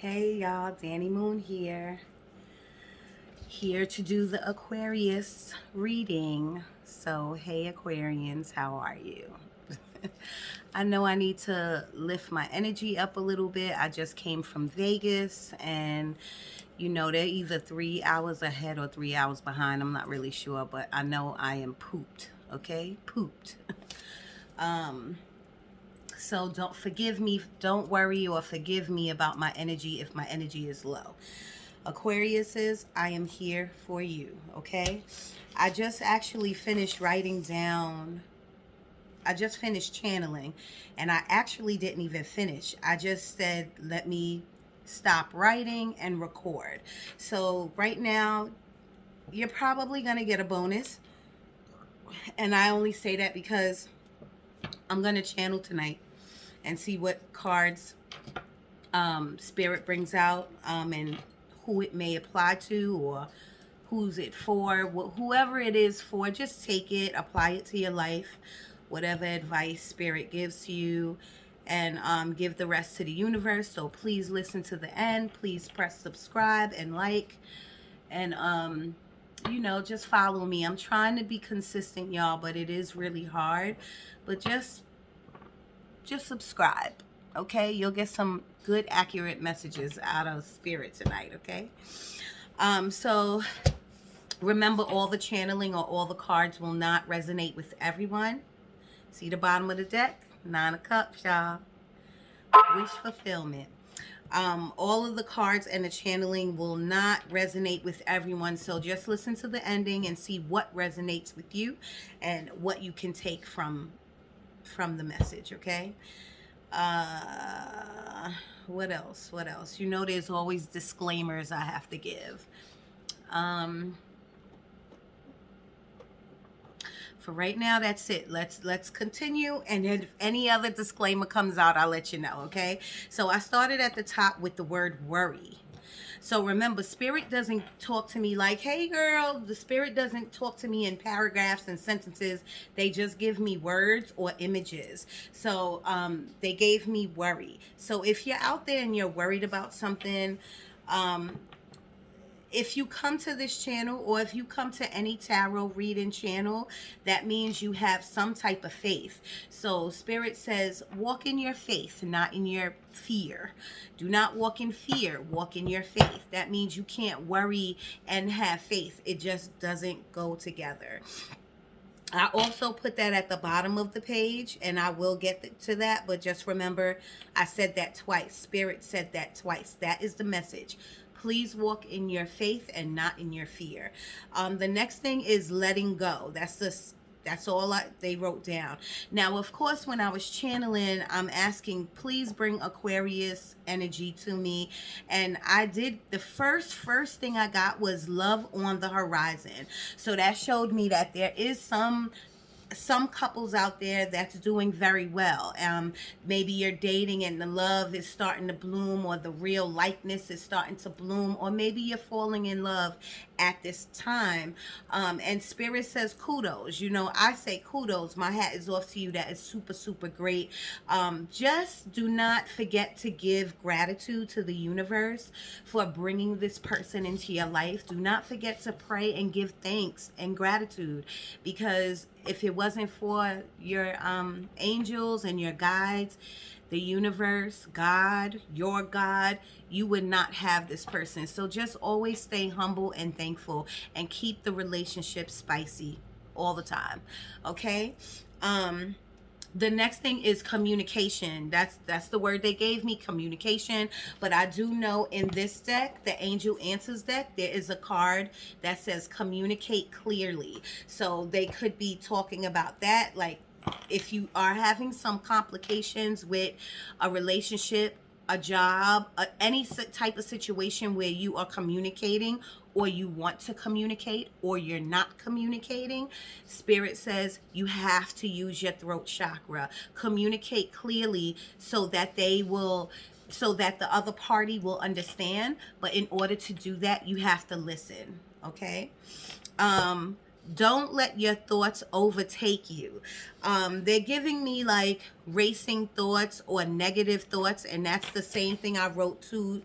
Hey y'all, Danny Moon here. Here to do the Aquarius reading. So, hey Aquarians, how are you? I know I need to lift my energy up a little bit. I just came from Vegas and they're either 3 hours ahead or 3 hours behind. I'm not really sure, but I know I am pooped, okay? Pooped. So don't forgive me, don't worry or forgive me about my energy if my energy is low. Aquariuses, I am here for you, okay? I just actually finished writing down, I just finished channeling, and I actually didn't even finish. I just said, let me stop writing and record. So right now, you're probably going to get a bonus. And I only say that because I'm going to channel tonight and see what cards Spirit brings out, and who it may apply to, or who's it for. Whoever it is for, just take it, apply it to your life, whatever advice Spirit gives to you, and give the rest to the universe. So please listen to the end. Please press subscribe and like, and just follow me. I'm trying to be consistent, y'all, but it is really hard. But just subscribe, okay? You'll get some good, accurate messages out of Spirit tonight, okay? So remember, all the channeling or all the cards will not resonate with everyone. See the bottom of the deck? 9 of Cups, y'all. Wish fulfillment. All of the cards and the channeling will not resonate with everyone, so just listen to the ending and see what resonates with you and what you can take from the message, okay? What else? There's always disclaimers I have to give. For right now, that's it. Let's continue, and if any other disclaimer comes out, I'll let you know, okay? So I started at the top with the word worry. So remember, Spirit doesn't talk to me like, hey girl. The Spirit doesn't talk to me in paragraphs and sentences. They just give me words or images. So they gave me worry. So if you're out there and you're worried about something, if you come to this channel, or if you come to any tarot reading channel, that means you have some type of faith. So Spirit says, walk in your faith, not in your fear. Do not walk in fear, walk in your faith. That means you can't worry and have faith. It just doesn't go together. I also put that at the bottom of the page, and I will get to that, but just remember, I said that twice. Spirit said that twice. That is the message. Please walk in your faith and not in your fear. The next thing is letting go. That's all they wrote down. Now, of course, when I was channeling, I'm asking, please bring Aquarius energy to me. And I did. The first thing I got was love on the horizon. So that showed me that there is some couples out there that's doing very well. Maybe you're dating and the love is starting to bloom, or the real likeness is starting to bloom, or maybe you're falling in love at this time. And Spirit says kudos. I say kudos. My hat is off to you. That is super, super great. Just do not forget to give gratitude to the universe for bringing this person into your life. Do not forget to pray and give thanks and gratitude, because if it wasn't for your angels and your guides, the universe, God, your God, you would not have this person. So just always stay humble and thankful, and keep the relationship spicy all the time, okay? The next thing is communication. That's the word they gave me, communication. But I do know in this deck, the Angel Answers deck, there is a card that says communicate clearly. So they could be talking about that. Like, if you are having some complications with a relationship, a job, any type of situation where you are communicating, or you want to communicate, or you're not communicating, Spirit says you have to use your throat chakra. Communicate clearly so that the other party will understand. But in order to do that, you have to listen, okay? Don't let your thoughts overtake you. They're giving me like racing thoughts or negative thoughts, and that's the same thing I wrote two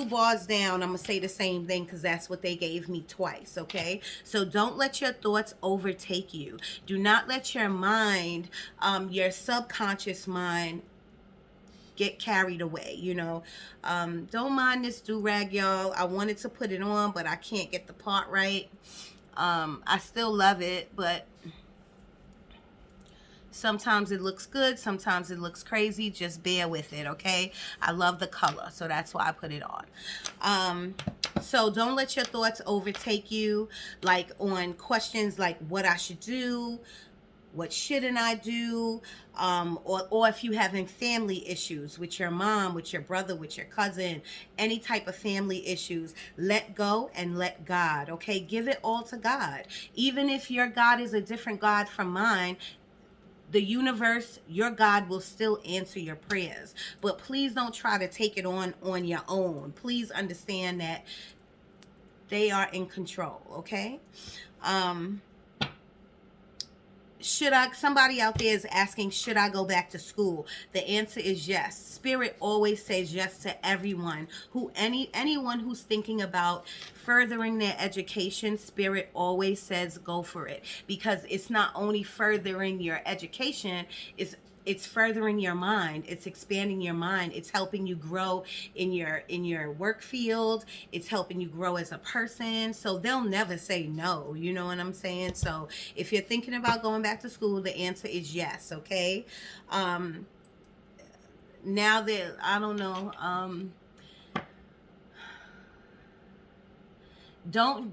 bars down. I'm gonna say the same thing because that's what they gave me twice. Okay, so don't let your thoughts overtake you. Do not let your mind, your subconscious mind, get carried away. Don't mind this do-rag, y'all. I wanted to put it on, but I can't get the part right. I still love it, but sometimes it looks good, sometimes it looks crazy. Just bear with it, okay? I love the color, so that's why I put it on. So don't let your thoughts overtake you, like on questions like what I should do, what shouldn't I do, or if you having family issues with your mom, with your brother, with your cousin, any type of family issues, let go and let God, okay? Give it all to God. Even if your God is a different God from mine, the universe, your God will still answer your prayers. But please don't try to take it on your own. Please understand that they are in control, okay? Somebody out there is asking, should I go back to school? The answer is yes. Spirit always says yes to everyone. Anyone who's thinking about furthering their education, Spirit always says go for it. Because it's not only furthering your education, it's furthering your mind. It's expanding your mind. It's helping you grow in your work field. It's helping you grow as a person. So they'll never say no. You know what I'm saying? So if you're thinking about going back to school, the answer is yes. Okay. Now that I don't know.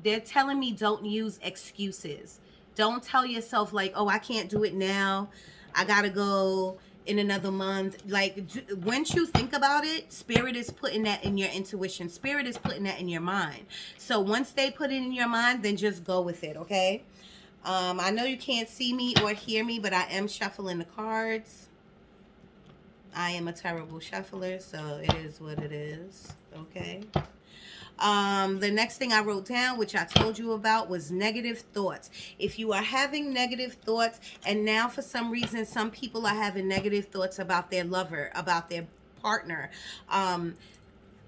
They're telling me don't use excuses. Don't tell yourself like, oh, I can't do it now. I gotta go in another month. Like, once you think about it, Spirit is putting that in your intuition. Spirit is putting that in your mind. So once they put it in your mind, then just go with it, okay? I know you can't see me or hear me, but I am shuffling the cards. I am a terrible shuffler, so it is what it is, okay? The next thing I wrote down, which I told you about, was negative thoughts. If you are having negative thoughts, and now for some reason, some people are having negative thoughts about their lover, about their partner,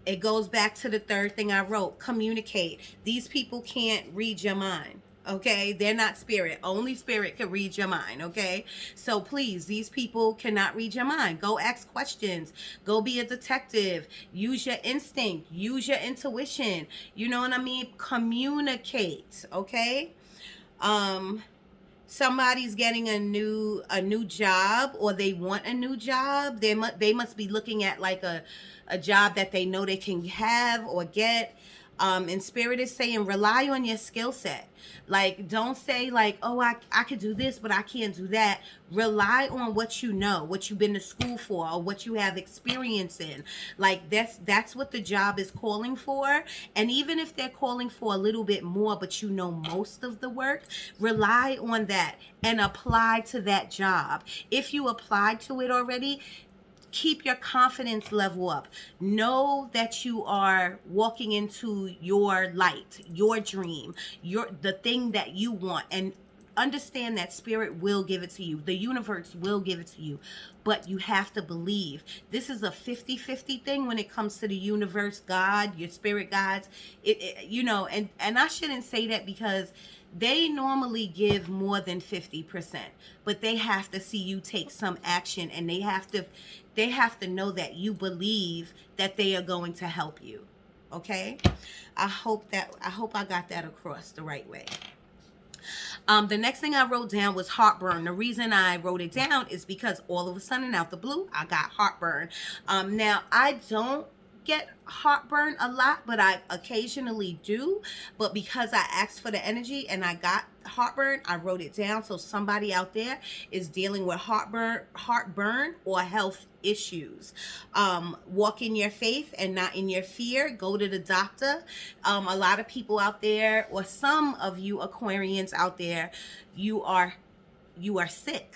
it goes back to the third thing I wrote, communicate. These people can't read your mind. Okay, they're not spirit. Only spirit can read your mind. Okay, so please, these people cannot read your mind. Go ask questions. Go be a detective. Use your instinct. Use your intuition. You know what I mean? Communicate. Okay. Somebody's getting a new job, or they want a new job. They must be looking at like a job that they know they can have or get. And Spirit is saying, rely on your skill set. Like, don't say like, oh, I could do this, but I can't do that. Rely on what you know, what you've been to school for, or what you have experience in. Like, that's what the job is calling for. And even if they're calling for a little bit more, but you know most of the work, rely on that and apply to that job. If you applied to it already, keep your confidence level up. Know that you are walking into your light, your dream, the thing that you want, and understand that Spirit will give it to you. The universe will give it to you, but you have to believe. This is a 50-50 thing when it comes to the universe, God, your spirit guides. And I shouldn't say that because they normally give more than 50%, but they have to see you take some action, and they have to know that you believe that they are going to help you. Okay? I hope I got that across the right way. The next thing I wrote down was heartburn. The reason I wrote it down is because all of a sudden, out the blue, I got heartburn. Now, I don't get heartburn a lot, but I occasionally do. But because I asked for the energy and I got heartburn, I wrote it down. So somebody out there is dealing with heartburn or health issues. Walk in your faith and not in your fear. Go to the doctor. A lot of people out there, or some of you Aquarians out there, you are sick.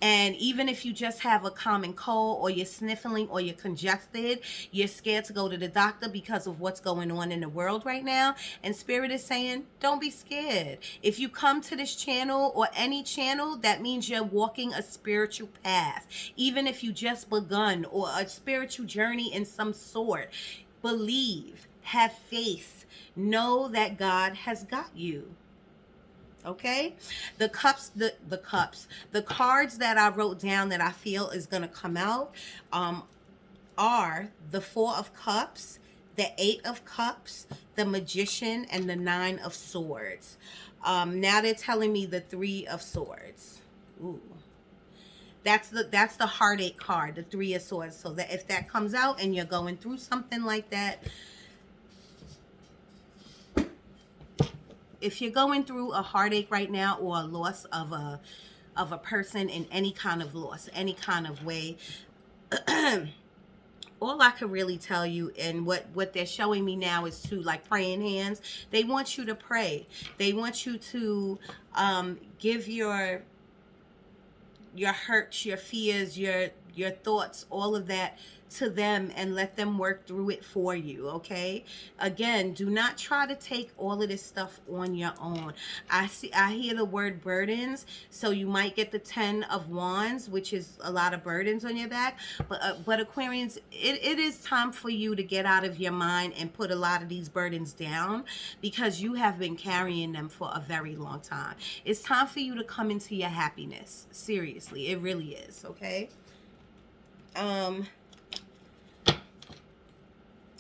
And even if you just have a common cold, or you're sniffling, or you're congested, you're scared to go to the doctor because of what's going on in the world right now. And Spirit is saying, don't be scared. If you come to this channel or any channel, that means you're walking a spiritual path. Even if you just begun, or a spiritual journey in some sort, believe, have faith, know that God has got you. Okay, the cards that I wrote down that I feel is going to come out are the Four of Cups, the Eight of Cups, the Magician, and the Nine of Swords. Now they're telling me the Three of Swords. Ooh. That's the heartache card, the Three of Swords. So that if that comes out and you're going through something like that, if you're going through a heartache right now, or a loss of a person, in any kind of loss, any kind of way, all I can really tell you, and what they're showing me now, is to, like, praying hands. They want you to pray. They want you to give your hurts, your fears, your thoughts, all of that to them, and let them work through it for you. Okay, again, do not try to take all of this stuff on your own. I hear the word burdens, so you might get the 10 of Wands, which is a lot of burdens on your back. But Aquarians, it is time for you to get out of your mind and put a lot of these burdens down, because you have been carrying them for a very long time. It's time for you to come into your happiness. Seriously, it really is. Okay.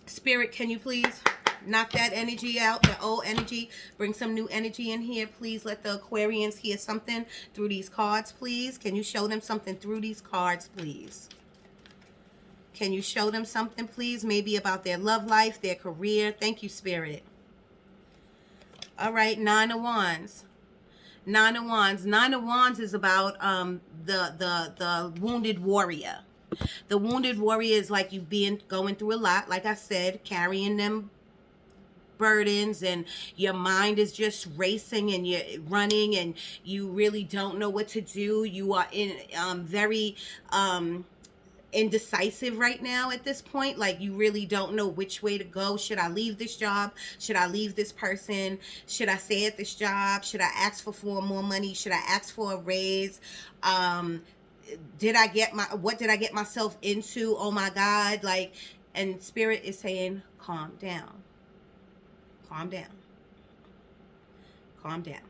Spirit, can you please knock that energy out, the old energy, bring some new energy in here? Please let the Aquarians hear something through these cards, please. Can you show them something through these cards, please? Can you show them something, please? Maybe about their love life, their career. Thank you, Spirit. All right, Nine of Wands. Nine of Wands. Nine of Wands is about the wounded warrior. The wounded warrior is like you going through a lot, like I said, carrying them burdens, and your mind is just racing, and you're running, and you really don't know what to do. You are in very indecisive right now at this point. Like, you really don't know which way to go. Should I leave this job? Should I leave this person? Should I stay at this job? Should I ask for more money? Should I ask for a raise? What did I get myself into? Oh my God. Like, and Spirit is saying, calm down. Calm down. Calm down.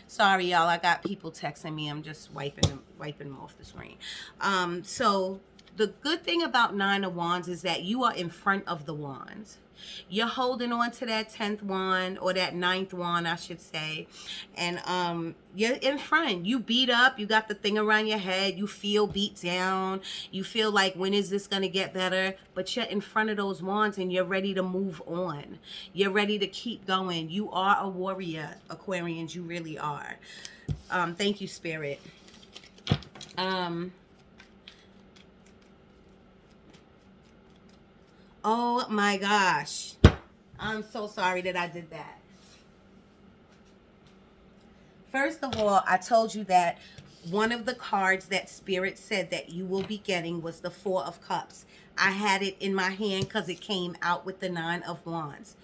Sorry, y'all. I got people texting me. I'm just wiping them off the screen. So the good thing about Nine of Wands is that you are in front of the wands. You're holding on to that 10th wand, or that 9th wand, I should say. And you're in front. You beat up. You got the thing around your head. You feel beat down. You feel like, when is this going to get better? But you're in front of those wands, and you're ready to move on. You're ready to keep going. You are a warrior, Aquarians. You really are. Thank you, Spirit. Oh my gosh. I'm so sorry that I did that. First of all, I told you that one of the cards that Spirit said that you will be getting was the Four of Cups. I had it in my hand because it came out with the Nine of Wands.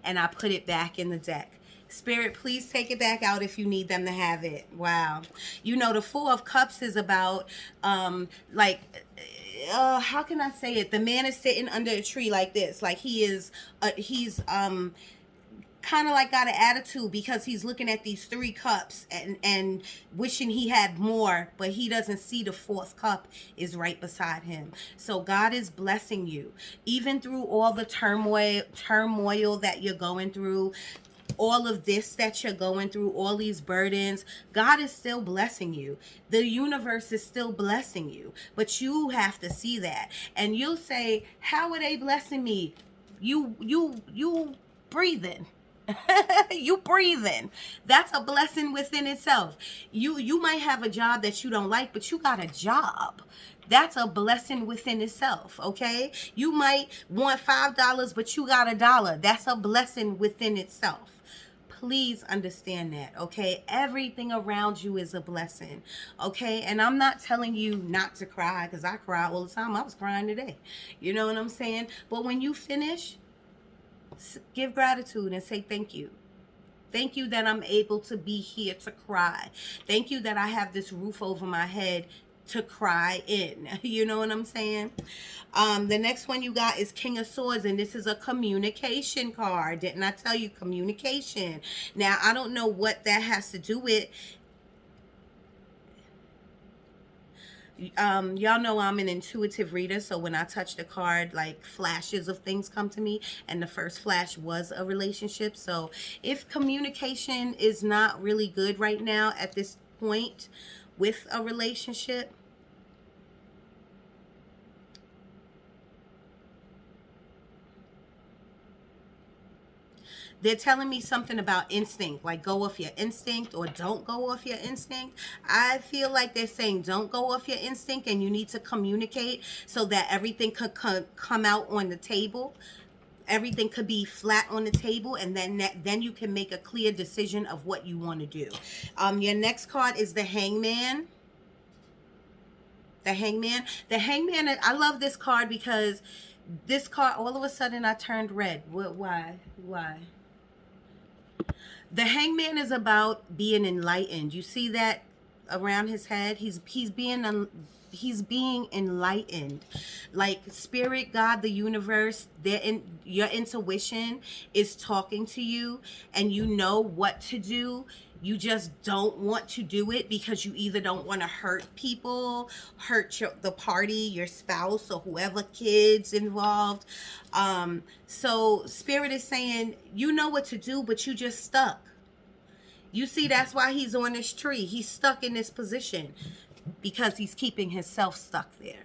And I put it back in the deck. Spirit, please take it back out if you need them to have it. Wow. You know, the Four of Cups is about, how can I say it? The man is sitting under a tree like this. Like, he's kind of like got an attitude, because he's looking at these 3 cups and wishing he had more, but he doesn't see the 4th cup is right beside him. So God is blessing you, even through all the turmoil that you're going through. All of this that you're going through, all these burdens, God is still blessing you. The universe is still blessing you, but you have to see that. And you'll say, how are they blessing me? You breathing. You breathing. That's a blessing within itself. You might have a job that you don't like, but you got a job. That's a blessing within itself, okay? You might want $5, but you got $1. That's a blessing within itself. Please understand that, okay? Everything around you is a blessing, okay? And I'm not telling you not to cry, because I cry all the time. I was crying today. You know what I'm saying? But when you finish, give gratitude and say thank you. Thank you that I'm able to be here to cry. Thank you that I have this roof over my head to cry in. You know what I'm saying? The next one you got is King of Swords, and this is a communication card. Didn't I tell you communication? Now, I don't know what that has to do with. Y'all know I'm an intuitive reader, so when I touch the card, like flashes of things come to me, and the first flash was a relationship. So if communication is not really good right now at this point with a relationship, they're telling me something about instinct, like go off your instinct or don't go off your instinct. I feel like they're saying don't go off your instinct, and you need to communicate so that everything could come out on the table. Everything could be flat on the table, and then you can make a clear decision of what you want to do. Your next card is the Hangman. The Hangman. The Hangman, I love this card because this card, all of a sudden I turned red. What? Why? The Hangman is about being enlightened. You see that around his head? He's being enlightened. Like spirit, God, the universe, your intuition is talking to you, and you know what to do. You just don't want to do it because you either don't want to hurt people, hurt the party, your spouse, or whoever, kids involved. So spirit is saying, you know what to do, but you just stuck. You see, that's why he's on this tree. He's stuck in this position because he's keeping himself stuck there.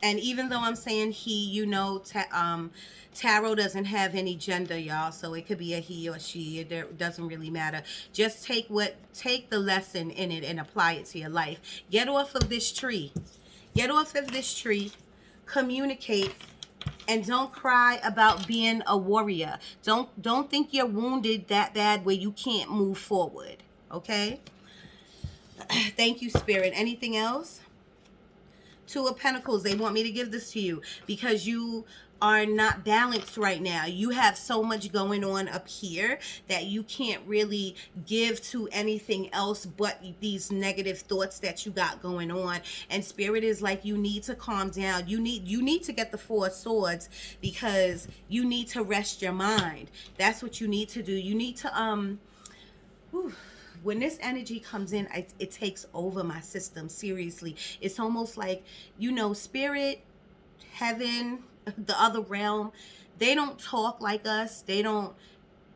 And even though I'm saying he, you know, tarot doesn't have any gender, y'all. So it could be a he or she. It doesn't really matter. Just take the lesson in it and apply it to your life. Get off of this tree. Get off of this tree. Communicate. And don't cry about being a warrior. Don't think you're wounded that bad where you can't move forward. Okay? Thank you, Spirit. Anything else? Two of Pentacles. They want me to give this to you because you are not balanced right now. You have so much going on up here that you can't really give to anything else but these negative thoughts that you got going on. And Spirit is like, you need to calm down. You need to get the Four of Swords because you need to rest your mind. That's what you need to do. You need to when this energy comes in, it takes over my system. Seriously. It's almost like, you know, spirit, heaven, the other realm, they don't talk like us. They don't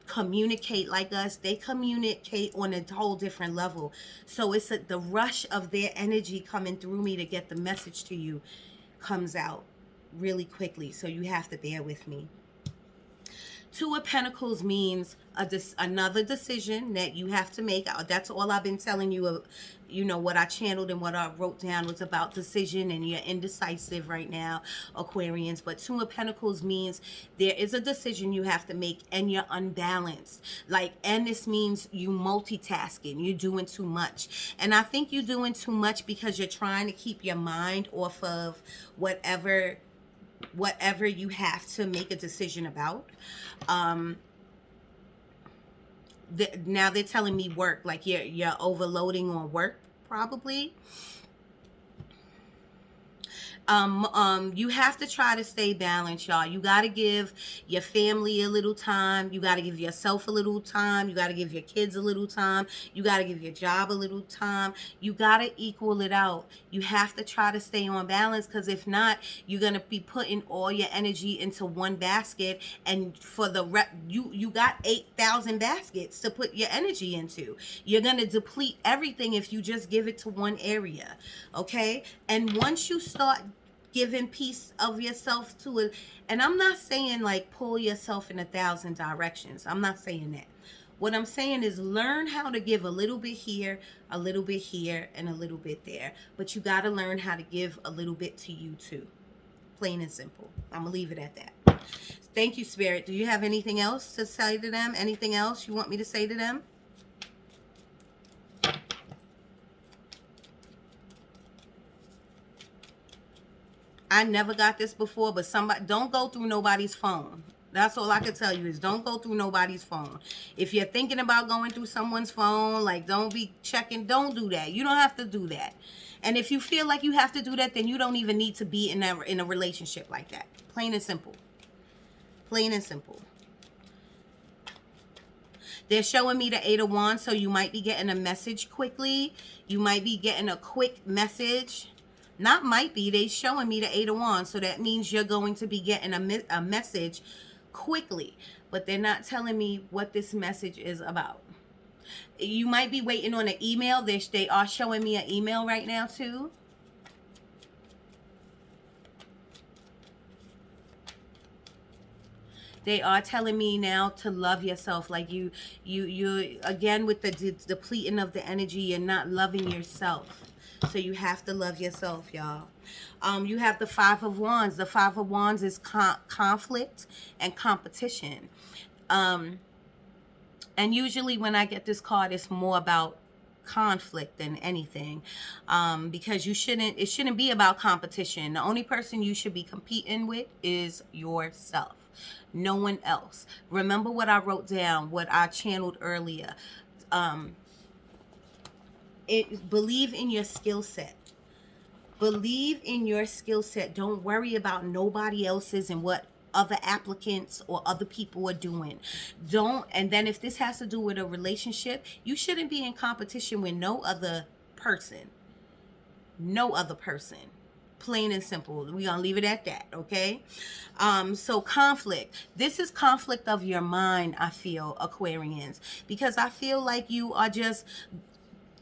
communicate like us. They communicate on a whole different level. So it's the rush of their energy coming through me to get the message to you comes out really quickly. So you have to bear with me. Two of Pentacles means another decision that you have to make. That's all I've been telling you. You know, what I channeled and what I wrote down was about decision, and you're indecisive right now, Aquarians. But Two of Pentacles means there is a decision you have to make, and you're unbalanced. And this means you multitasking. You're doing too much. And I think you're doing too much because you're trying to keep your mind off of whatever you have to make a decision about. Now they're telling me work, like you're overloading on work probably. You have to try to stay balanced, y'all. You got to give your family a little time. You got to give yourself a little time. You got to give your kids a little time. You got to give your job a little time. You got to equal it out. You have to try to stay on balance, because if not, you're going to be putting all your energy into one basket, and for the you got 8,000 baskets to put your energy into. You're going to deplete everything if you just give it to one area, okay? And once you start giving piece of yourself to it, and I'm not saying like pull yourself in 1,000 directions. I'm not saying that. What I'm saying is learn how to give a little bit here, a little bit here, and a little bit there. But you got to learn how to give a little bit to you too. Plain and simple. I'm going to leave it at that. Thank you, Spirit. Do you have anything else to say to them? Anything else you want me to say to them? I never got this before, but somebody, don't go through nobody's phone. That's all I can tell you is don't go through nobody's phone. If you're thinking about going through someone's phone, like don't be checking, don't do that. You don't have to do that. And if you feel like you have to do that, then you don't even need to be in a relationship like that. Plain and simple. Plain and simple. They're showing me the 8 of Wands, so you might be getting a message quickly. You might be getting a quick message. Not might be, they're showing me the 8 of Wands, so that means you're going to be getting a message quickly. But they're not telling me what this message is about. You might be waiting on an email. They are showing me an email right now too. They are telling me now to love yourself. Like you again, with the depleting of the energy, you're not loving yourself. So you have to love yourself, y'all. You have the 5 of Wands. The 5 of Wands is conflict and competition. And usually when I get this card, it's more about conflict than anything, because it shouldn't be about competition. The only person you should be competing with is yourself, no one else. Remember what I wrote down, what I channeled earlier. Believe in your skill set. Believe in your skill set. Don't worry about nobody else's and what other applicants or other people are doing. And then if this has to do with a relationship, you shouldn't be in competition with no other person. No other person. Plain and simple. We're gonna leave it at that, okay? So conflict. This is conflict of your mind, I feel, Aquarians, because I feel like you are just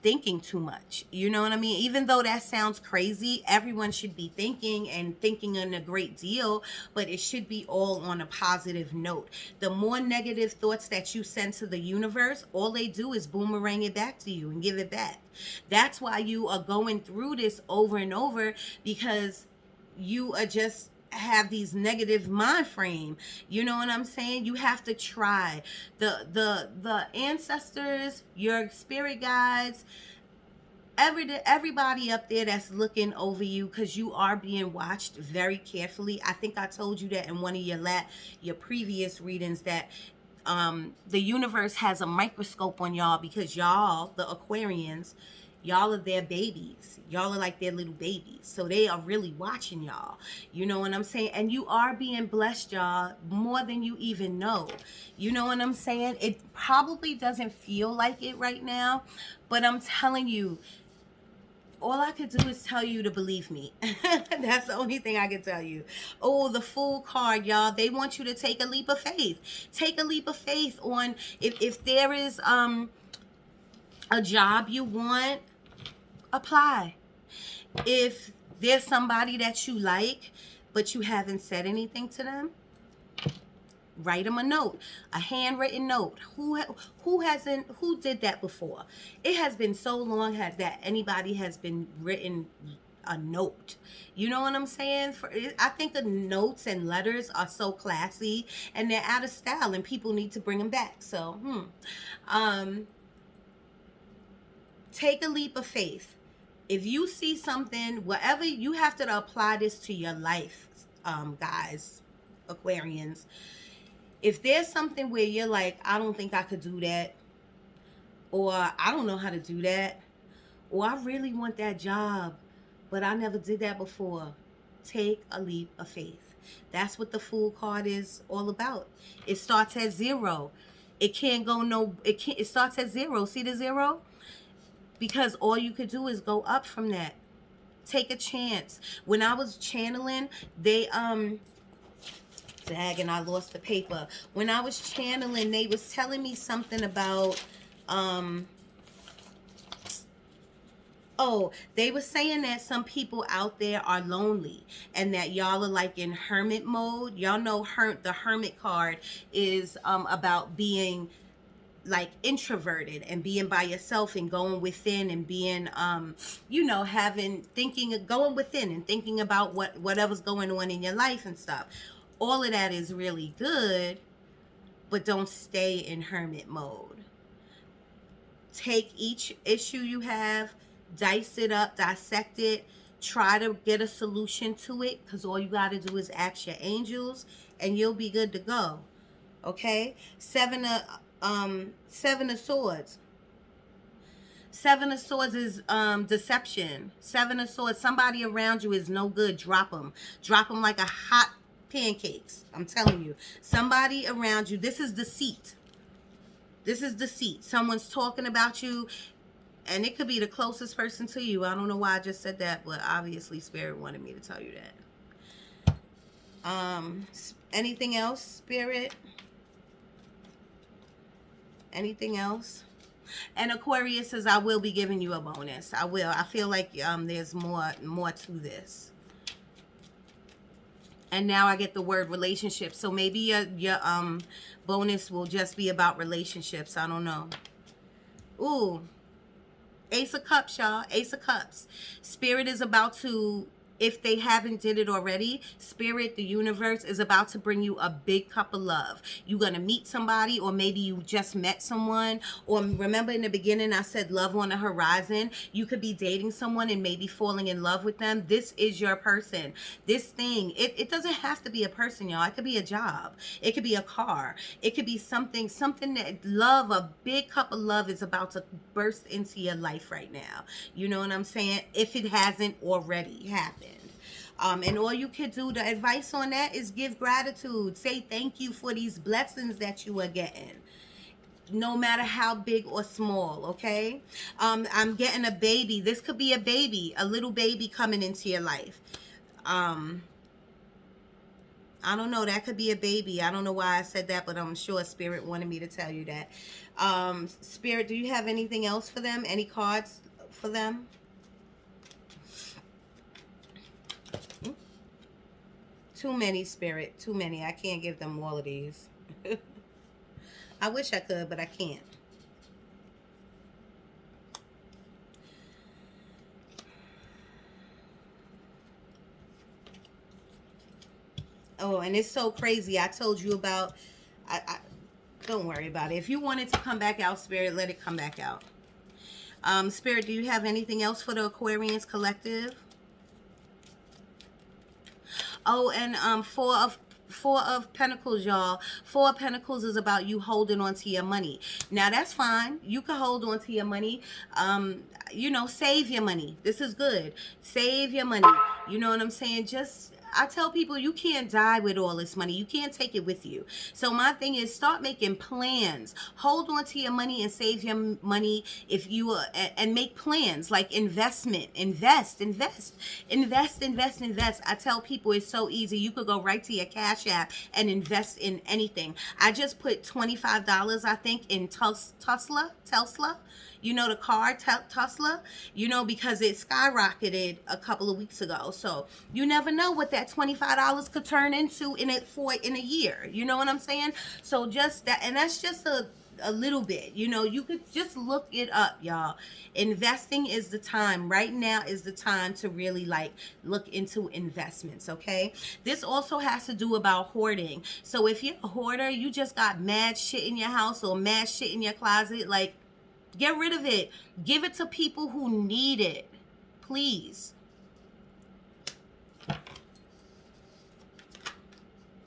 thinking too much. You know what I mean? Even though that sounds crazy, everyone should be thinking and thinking in a great deal, but it should be all on a positive note. The more negative thoughts that you send to the universe, all they do is boomerang it back to you and give it back. That's why you are going through this over and over, because you are just have these negative mind frame. You know what I'm saying? You have to try. The ancestors, your spirit guides, everybody up there that's looking over you, because you are being watched very carefully. I think I told you that in one of your previous readings, that the universe has a microscope on y'all, because y'all, the Aquarians, y'all are their babies. Y'all are like their little babies. So they are really watching y'all. You know what I'm saying? And you are being blessed, y'all, more than you even know. You know what I'm saying? It probably doesn't feel like it right now, but I'm telling you, all I could do is tell you to believe me. That's the only thing I can tell you. Oh, the Fool card, y'all. They want you to take a leap of faith. Take a leap of faith on if there is a job you want, apply. If there's somebody that you like, but you haven't said anything to them, write them a note, a handwritten note. Who did that before? It has been so long that anybody has been written a note. You know what I'm saying? I think the notes and letters are so classy, and they're out of style, and people need to bring them back. So, take a leap of faith. If you see something, whatever, you have to apply this to your life, guys, Aquarians. If there's something where you're like, I don't think I could do that, or I don't know how to do that, or I really want that job, but I never did that before, take a leap of faith. That's what the Fool card is all about. It starts at 0. It starts at 0. See the 0? Because all you could do is go up from that. Take a chance. When I was channeling, they and I lost the paper. When I was channeling, they was telling me something about they were saying that some people out there are lonely, and that y'all are like in hermit mode. Y'all know the Hermit card is about being like introverted and being by yourself and going within and being going within and thinking about whatever's going on in your life and stuff. all of that is really good, but don't stay in hermit mode. Take each issue you have, dice it up, dissect it, try to get a solution to it, because all you got to do is ask your angels and you'll be good to go. Okay? Seven of Swords. Seven of Swords is deception. Seven of Swords, somebody around you is no good. Drop them. Drop them like a hot pancakes. I'm telling you. Somebody around you, this is deceit. This is deceit. Someone's talking about you, and it could be the closest person to you. I don't know why I just said that, but obviously Spirit wanted me to tell you that. Anything else, Spirit? Anything else? And Aquarius says, I will be giving you a bonus. I will. I feel like there's more to this. And now I get the word relationship. So maybe your bonus will just be about relationships. I don't know. Ooh. Ace of Cups, y'all. Ace of Cups. Spirit is about to, if they haven't did it already, Spirit, the universe, is about to bring you a big cup of love. You're going to meet somebody, or maybe you just met someone. Or remember in the beginning I said love on the horizon. You could be dating someone and maybe falling in love with them. This is your person. This thing, it doesn't have to be a person, y'all. It could be a job. It could be a car. It could be something that love, a big cup of love is about to burst into your life right now. You know what I'm saying? If it hasn't already happened. And all you can do, the advice on that is give gratitude. Say thank you for these blessings that you are getting, no matter how big or small, okay? I'm getting a baby. This could be a baby, a little baby coming into your life. I don't know. That could be a baby. I don't know why I said that, but I'm sure Spirit wanted me to tell you that. Spirit, do you have anything else for them? Any cards for them? Too many, Spirit. Too many. I can't give them all of these. I wish I could, but I can't. Oh, and it's so crazy. I told you about... don't worry about it. If you want it to come back out, Spirit, let it come back out. Spirit, do you have anything else for the Aquarians collective? Oh, and Four of Pentacles, y'all. Four of Pentacles is about you holding on to your money. Now, that's fine. You can hold on to your money. You know, save your money. This is good. Save your money. You know what I'm saying? Just... I tell people you can't die with all this money. You can't take it with you. So my thing is, start making plans. Hold on to your money and save your money if you and make plans like investment. Invest. I tell people it's so easy. You could go right to your Cash App and invest in anything. I just put $25, I think, in Tesla. You know, the car, Tesla, you know, because it skyrocketed a couple of weeks ago. So you never know what that $25 could turn into in a year. You know what I'm saying? So just that, and that's just a little bit, you know, you could just look it up, y'all. Investing is the time. Right now is the time to really like look into investments, okay? This also has to do about hoarding. So if you're a hoarder, you just got mad shit in your house or mad shit in your closet, like, get rid of it. Give it to people who need it. Please.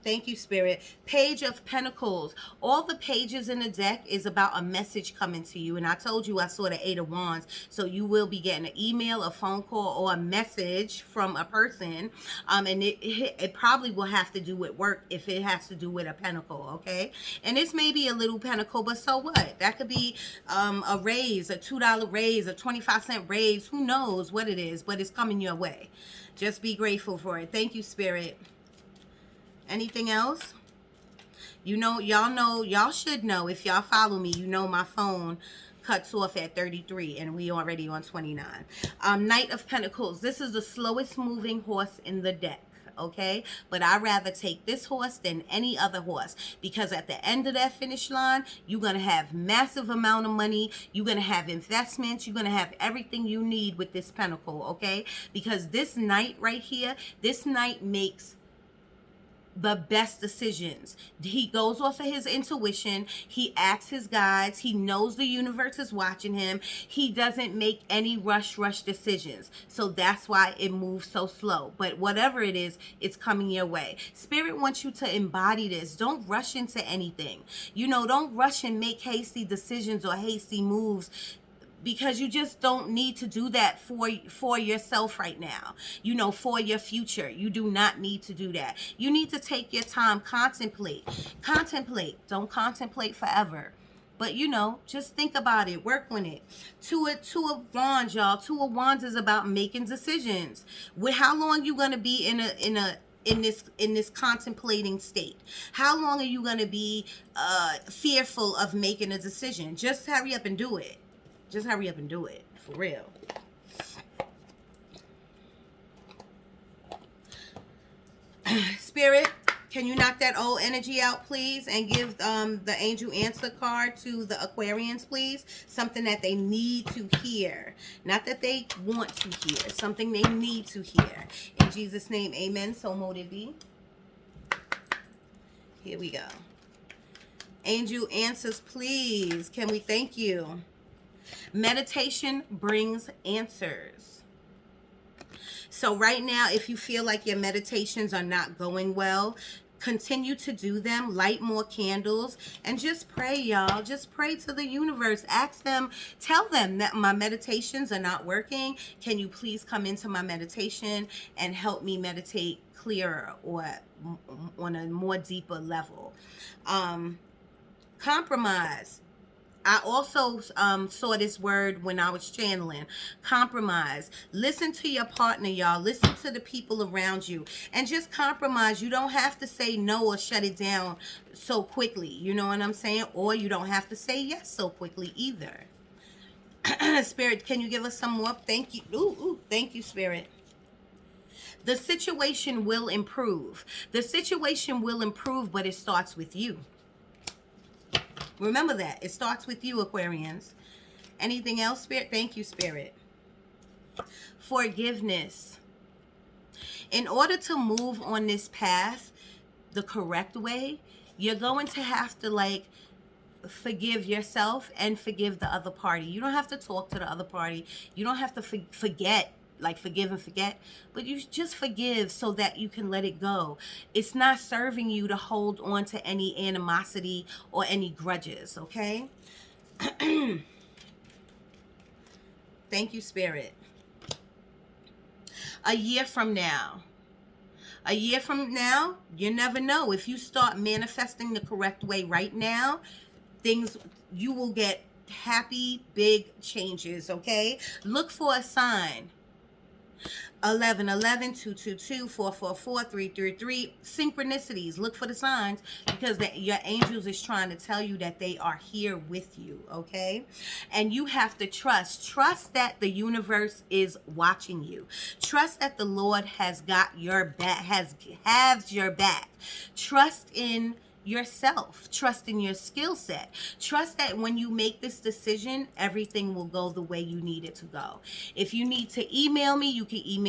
Thank you, Spirit. Page of Pentacles. All the pages in the deck is about a message coming to you. And I told you I saw the Eight of Wands. So you will be getting an email, a phone call, or a message from a person. And it probably will have to do with work if it has to do with a pentacle, okay? And this may be a little pentacle, but so what? That could be a raise, a $2 raise, a 25-cent raise. Who knows what it is, but it's coming your way. Just be grateful for it. Thank you, Spirit. Anything else? You know, y'all should know, if y'all follow me, you know my phone cuts off at 33 and we already on 29. Knight of Pentacles. This is the slowest moving horse in the deck, okay? But I'd rather take this horse than any other horse, because at the end of that finish line, you're going to have massive amount of money. You're going to have investments. You're going to have everything you need with this pentacle, okay? Because this knight right here, this knight makes the best decisions. He goes off of his intuition. He asks his guides. He knows the universe is watching him. He doesn't make any rush decisions. So that's why it moves so slow. But whatever it is, it's coming your way. Spirit wants you to embody this. Don't rush into anything. You know, don't rush and make hasty decisions or hasty moves, because you just don't need to do that for yourself right now, you know, for your future. You do not need to do that. You need to take your time, contemplate. Don't contemplate forever, but you know, just think about it, work on it. Two of wands, y'all. Two of wands is about making decisions. With how long you gonna be in this contemplating state? How long are you gonna be fearful of making a decision? Just hurry up and do it. Just hurry up and do it, for real. Spirit, can you knock that old energy out, please? And give the angel answer card to the Aquarians, please. Something that they need to hear. Not that they want to hear. Something they need to hear. In Jesus' name, amen. So mote it be. Here we go. Angel answers, please. Can we thank you? Meditation brings answers. So right now, if you feel like your meditations are not going well, continue to do them. Light more candles and just pray, y'all. Just pray to the universe. Ask them, tell them that my meditations are not working. Can you please come into my meditation and help me meditate clearer or on a more deeper level? Compromise. I also saw this word when I was channeling. Compromise. Listen to your partner, y'all. Listen to the people around you. And just compromise. You don't have to say no or shut it down so quickly. You know what I'm saying? Or you don't have to say yes so quickly either. Spirit, can you give us some more? Thank you. Thank you, Spirit. The situation will improve. The situation will improve, but it starts with you. Remember that. It starts with you, Aquarians. Anything else, Spirit? Thank you, Spirit. Forgiveness. In order to move on this path the correct way, you're going to have to, like, forgive yourself and forgive the other party. You don't have to talk to the other party. You don't have to forget. Like forgive and forget, but you just forgive so that you can let it go. It's not serving you to hold on to any animosity or any grudges, okay? Thank you, Spirit. A year from now, you never know. If you start manifesting the correct way right now, you will get happy, big changes, okay? Look for a sign. 1111, 222, 444, 333. Synchronicities. Look for the signs, because your angels is trying to tell you that they are here with you, okay? And you have to trust that the universe is watching you. Trust that the Lord has got your back, has your back. Trust in yourself. Trust in your skill set. Trust that when you make this decision, everything will go the way you need it to go. If you need to email me, you can email